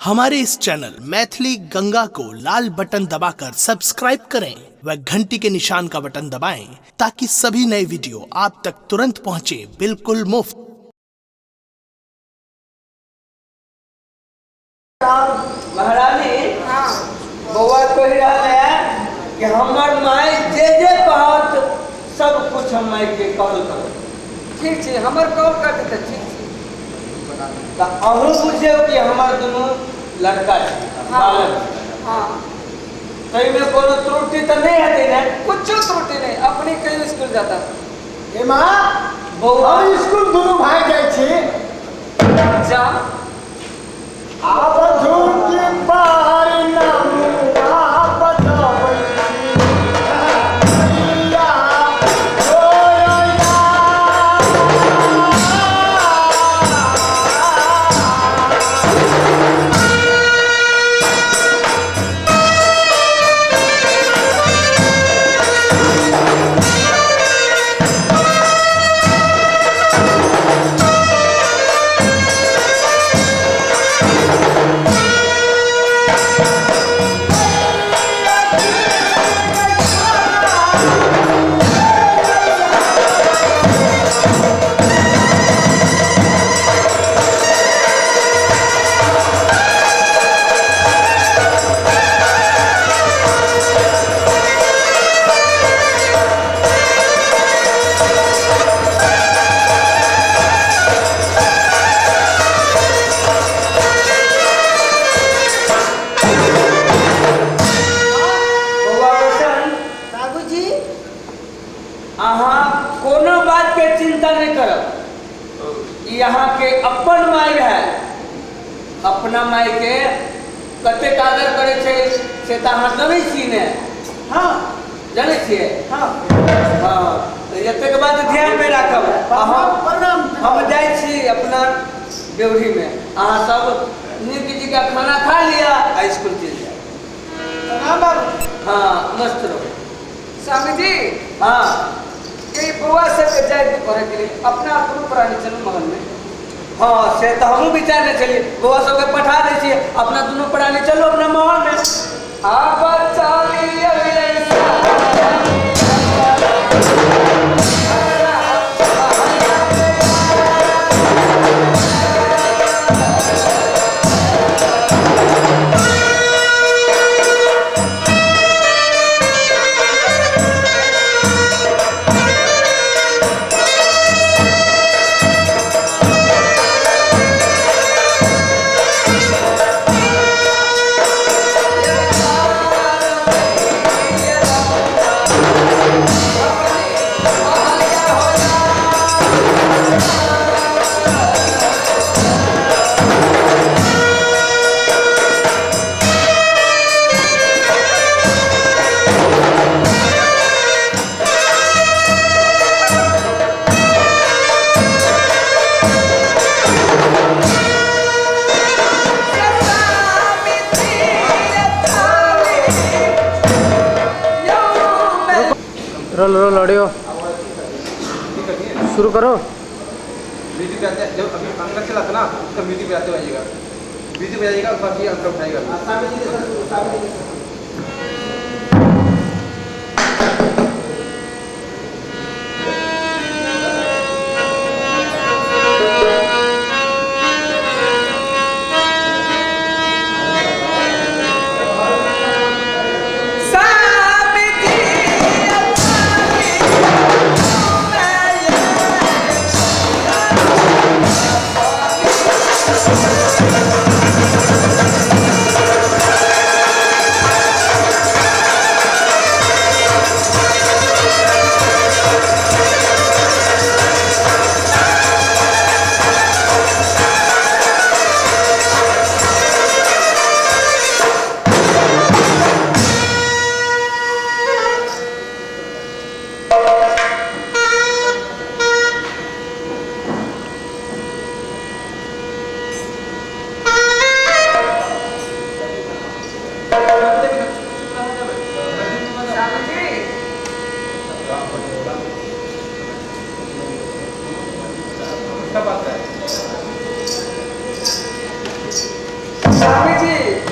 हमारे इस चैनल मैथिली गंगा को लाल बटन दबाकर सब्सक्राइब करें व घंटी के निशान का बटन दबाएं ताकि सभी नए वीडियो आप तक तुरंत पहुंचे बिल्कुल मुफ्त। महारानी बउआ कह रहा है कि हमार माई जे कहत सब कुछ हम माई के कॉल करो। ठीक है, हमार कॉल कर देते। ठीक है, तो अहू बुझे कि हमार दोनों लड़का है। हाँ, कहीं में कोनो त्रुटि तो नहीं है ना? कुछ त्रुटि नहीं। अपने कहीं स्कूल जाता ए माँ बउआ हम स्कूल दोनों भाई जाए छी। जा आप झूठी बाहर नाम आप बताओ या यहाँ के अपन माई है। अपना माई के कते आदर करे छे से त अहाँ जानै छी ने? हाँ जानै छियै? हाँ हाँ, तो एते के बात ध्यान में राखब। हम जाय छी अपना बेवड़ी में। अहाँ सब नीक जी का खाना खा लिया आ स्कूल चल जाए। हाँ, मस्त रहो। स्वामी जी, हाँ, कई बुआ से जाए पढ़े के लिए अपना गुरु प्राणी चलो मगन में। हाँ, से तो हमू विचार नहीं चलिए। बुआ सबके पठा दे छियै, अपना दोनों प्राणी चलो अपना महल में। आप चाली अभिनयसा रोल रोल ऑडियो शुरू करो। म्यूजिक बजाते जब अभी अंकल चलाता ना तो म्यूजिक बजाते जाइएगा। म्यूजिक बजाइएगा और बाकी अंकल उठाएगा।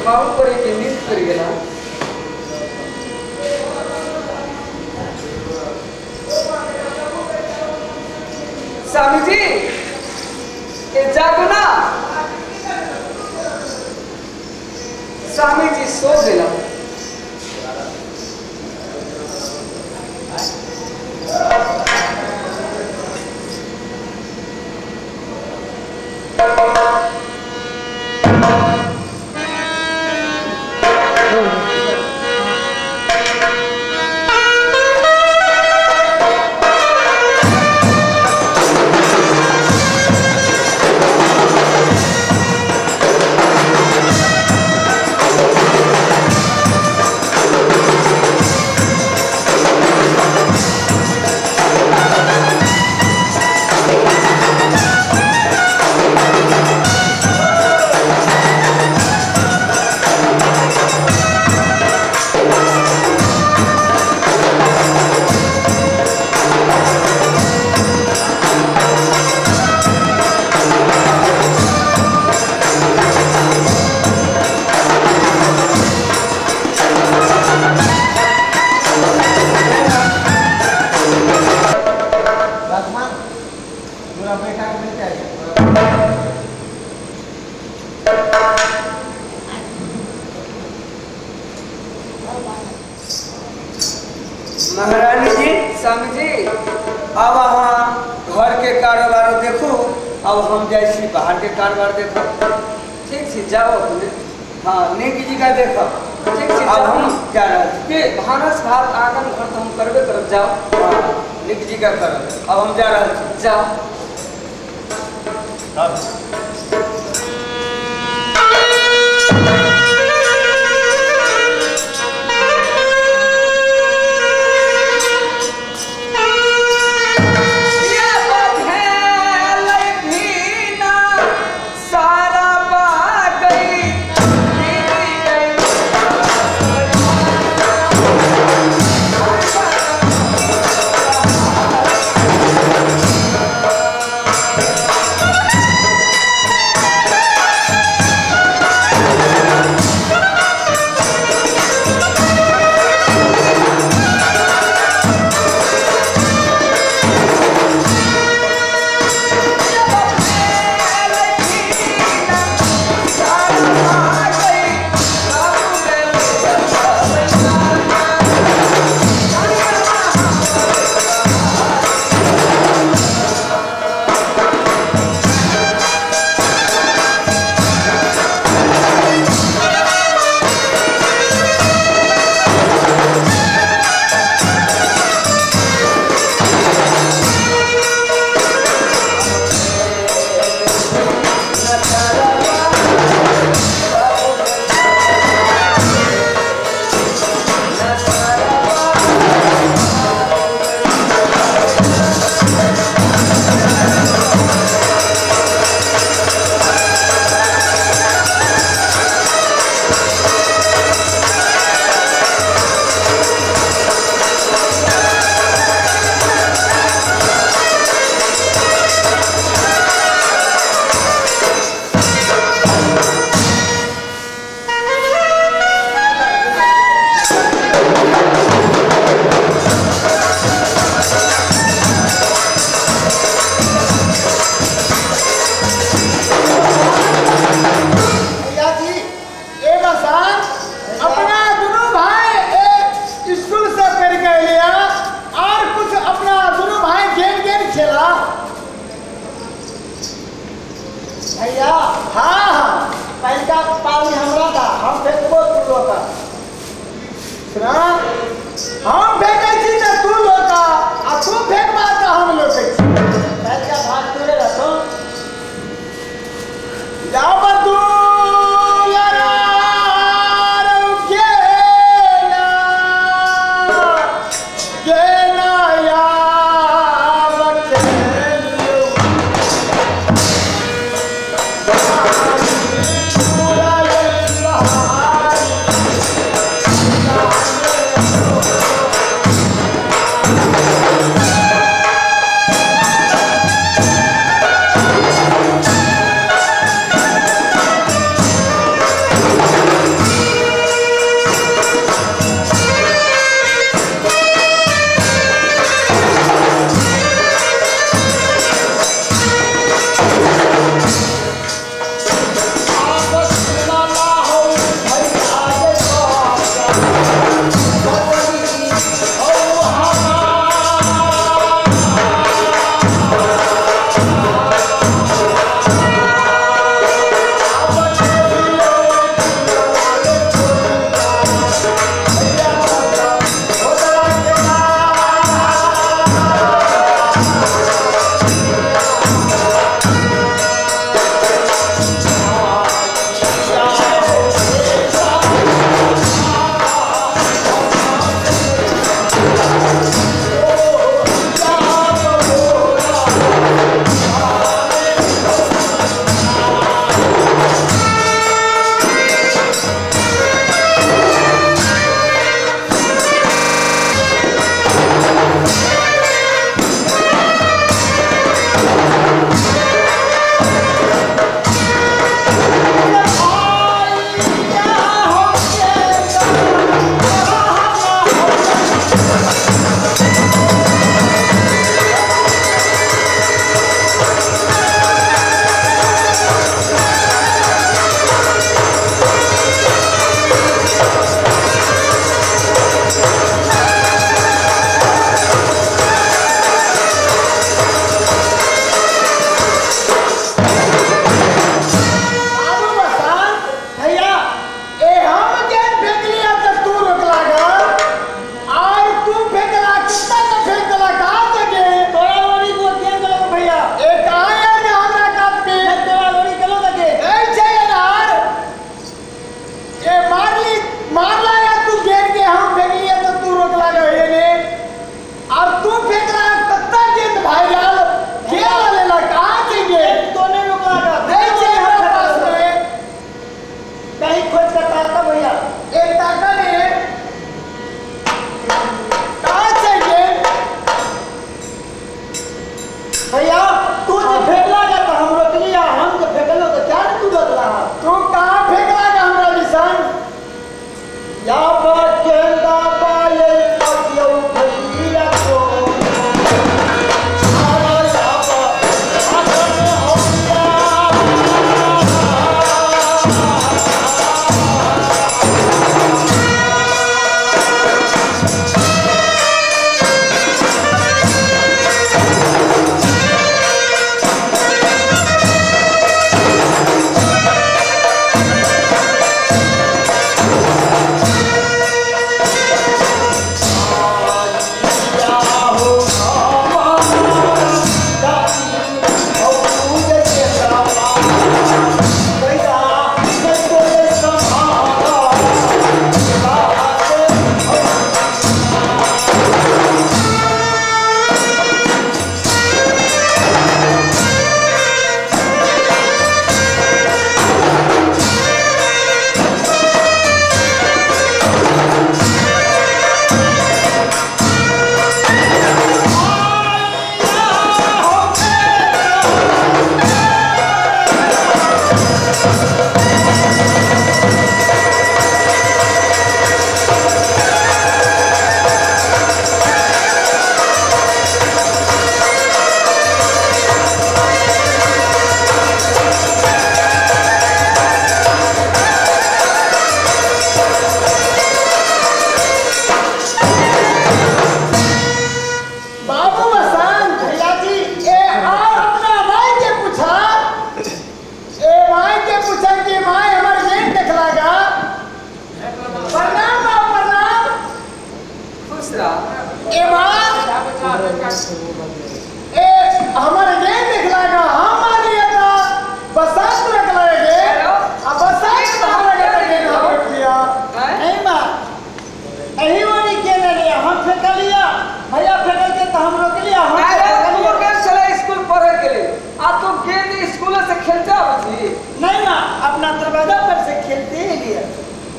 माऊ पर एक नींद कर गेला स्वामी जी ये जागो ना स्वामी जी सो गेला महारानी जी स्वामी जी अब अहाँ घर के कारोबार देखू अब हम जाए छी बाहर के कारोबार देखो ठीक छी जाओ अपने हाँ नेक जी का देखो ठीक छी अब हम जा रहे के भानस भात आंगन घर तो हम करबे करब जाओ हाँ नेक जी का करब अब हम जा रहे छी जाओ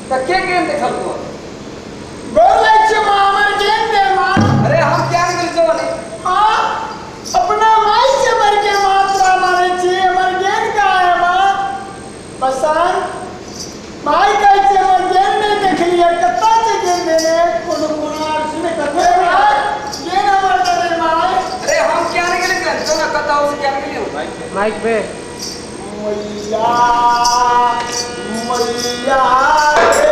तो के गेंद देखल तो बोल रहे छे माँ हमारे गेंद दे माँ अरे हम क्या निकल जो नहीं माँ अपना माई से मर के मात्रा मारे छे हमारे गेंद का है माँ बसंत माई कैसे मर गेंद नहीं देख लिया कत्ता से गेंद देने कोनो कुनार सुने कत्ते माँ गेंद हमारे दे माई अरे हम क्या निकल गए तो ना कता उसे क्या निकले माइक पे मैया मैया रे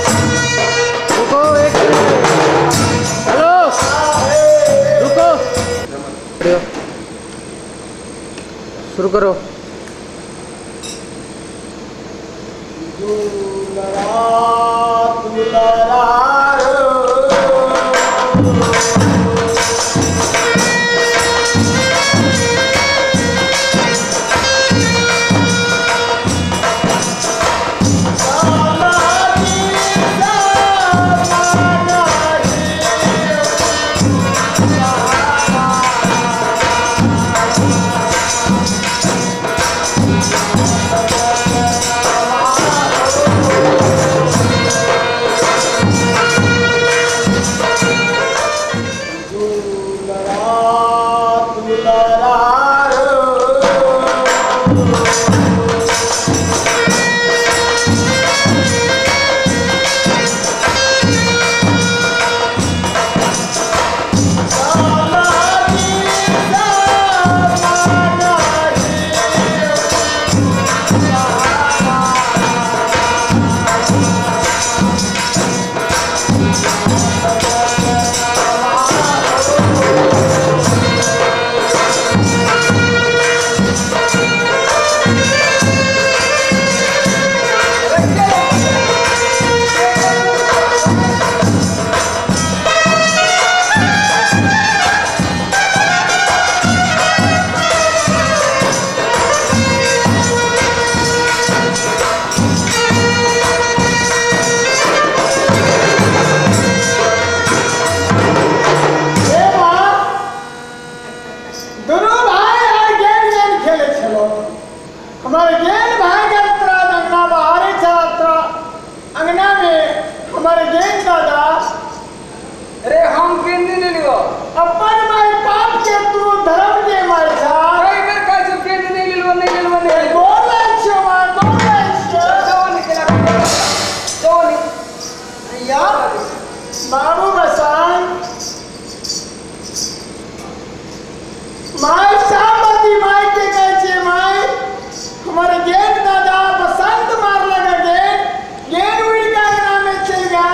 रुको एक हेलो रुको ऑडियो शुरू करो हमारे गेंद भाई के तरह अंगना बाहरी छात्र अंगना में हमारे गेंद दादा अरे हम गेंद नहीं लियो अपन माई पाप के तू धर्म के मारे छा कई बार कह जो गेंद नहीं लियो नहीं बोल रहे छो मां बोल रहे छो जो निकला जो नहीं यार बाबू बसंत माई सामती माई के कहचे माई हमारे गेंद दादा बसंत मार लगा गेंद उड़ी का नाम में चल गया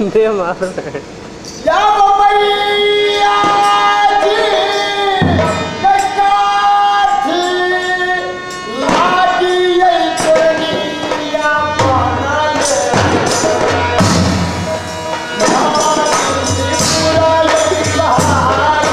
दे मार या बम्बैया जी ककाथी लागी यही चनिया पानाले नानी पूरा यही बहारी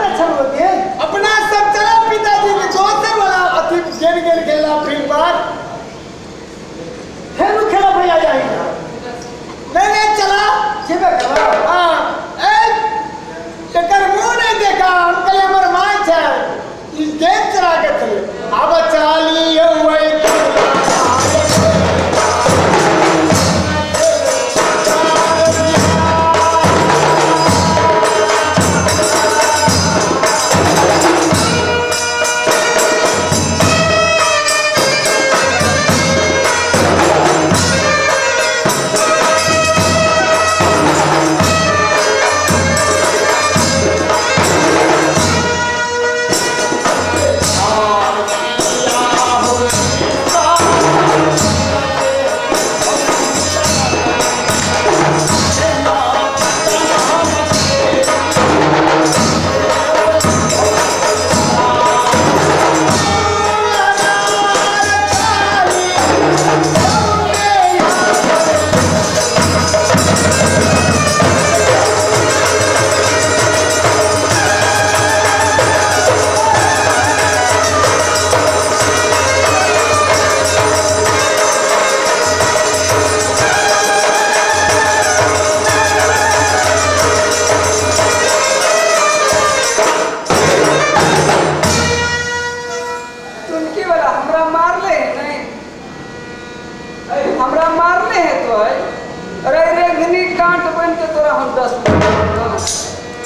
अपना सब चला पिताजी के दोस्त वाला अति गेल गेल खेला फील्ड पर फिर खेला भैया जाएगा नहीं चला सीधा चला हाँ एकर मुंह नहीं देखा अंकल हमर मां है इस गेम चला के चले अब चाली हुए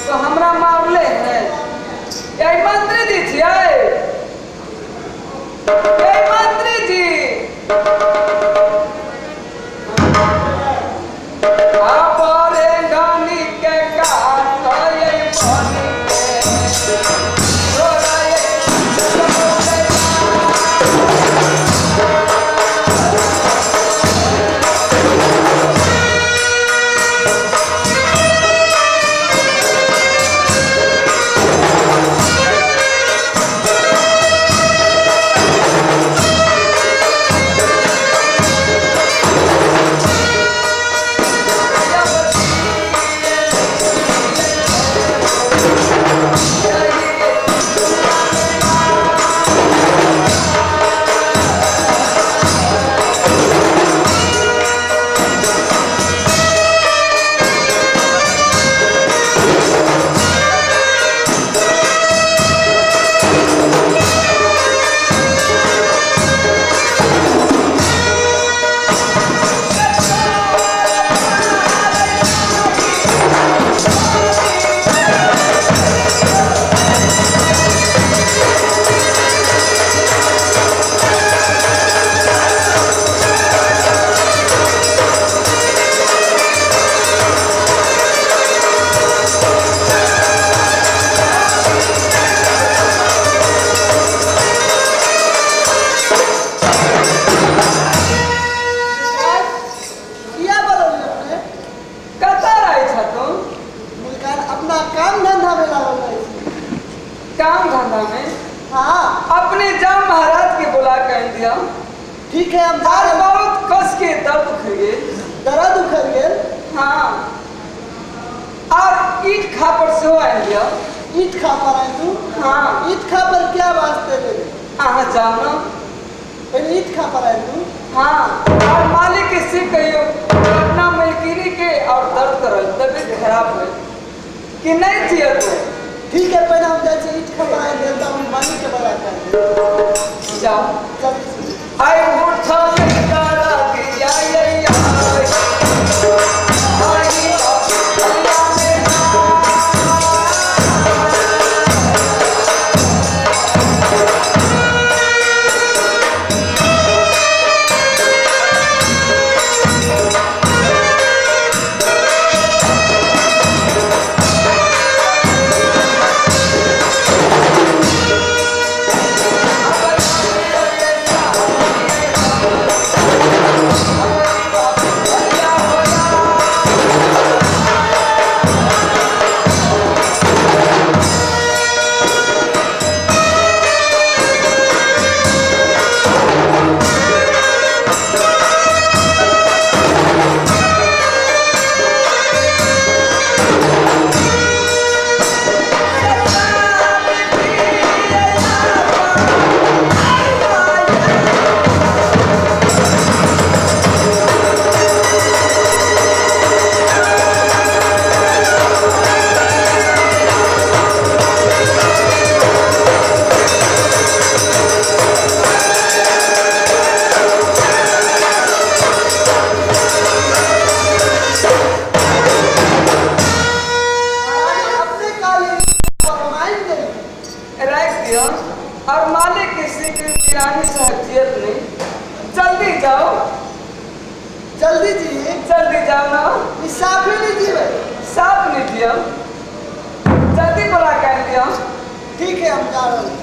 तो हमरा मारले हैं यही मंत्री जी छियै यही मंत्री जी आपरे गानी के काट ये पानी के रोरा ये काम धंधा में हाँ अपने जाम महाराज के बुला कह दिया। ठीक है, हम जा आज रहे हैं। बहुत कस के दर्द उख गए। दर्द उखड़ गेल। हाँ और ईट खापर से आए दिया। ईट खा पर आए तू? हाँ ईट खा पर क्या वास्ते तेरे? हाँ जाओ ना। पहले ईट खा पर आए तू? हाँ और मालिक से कहियो अपना मलकीरी के और दर्द करल तबीयत खराब है कि नहीं जिया तो। ठीक है, पहले हम जाए ईट खा पर आए देवता हम मालिक के बड़ा कर जाओ चल। आई उठा मेरा दिया या और मालिक किसी की पिरानी से हथियत नहीं। जल्दी जाओ, जल्दी जी, जल्दी जाओ ना। साफ ही नहीं जी भाई। साफ नहीं दिया, जल्दी बुला कह दिया। ठीक है, हम जा रहे हैं।